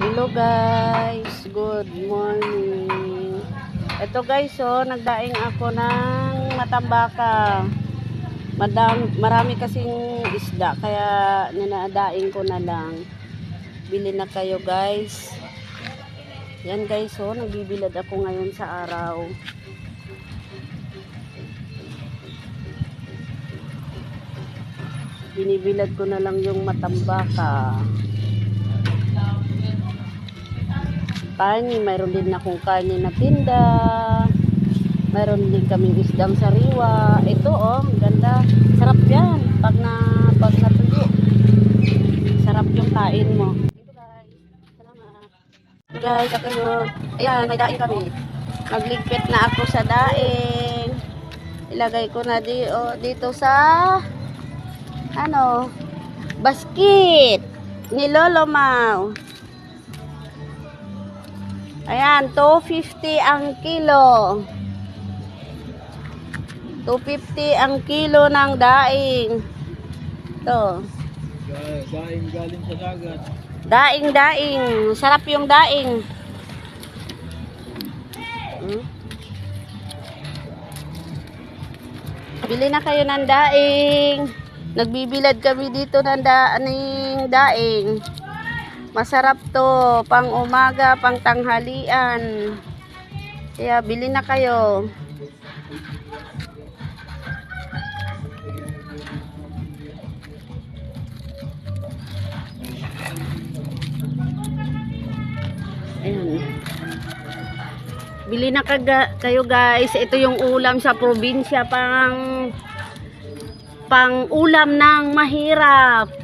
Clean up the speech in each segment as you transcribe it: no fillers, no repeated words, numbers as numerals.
Hello guys, good morning. Ito guys, nagdaing ako ng matambaka. Marami kasing isda, kaya ninadaing ko na lang. Bili na kayo guys. Yan guys, nagbibilad ako ngayon sa araw. Binibilad ko na lang yung matambaka. Karne, mayroon din akong karne na tinda. Mayroon din kaming isdang sariwa. Ito ganda. Sarap yan pag natuyo. Sarap yung kain mo. Ito guys, salamat. Guys, ayan, may daing kami. Magligpit na ako sa daing. Ilagay ko na dito sa basket ni Lolo Mau. Ayan, 250 ang kilo. 250 ang kilo ng daing. Ito. Daing galing sa dagat. Daing. Sarap yung daing. Bili na kayo ng daing. Nagbibilad kami dito ng daing. Masarap to, pang umaga, pang tanghalian. Kaya bili na kayo. Ayan. Bili na kayo guys. Ito yung ulam sa probinsya, pang ulam ng mahirap.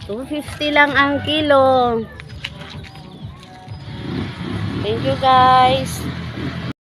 250 lang ang kilo. Thank you guys.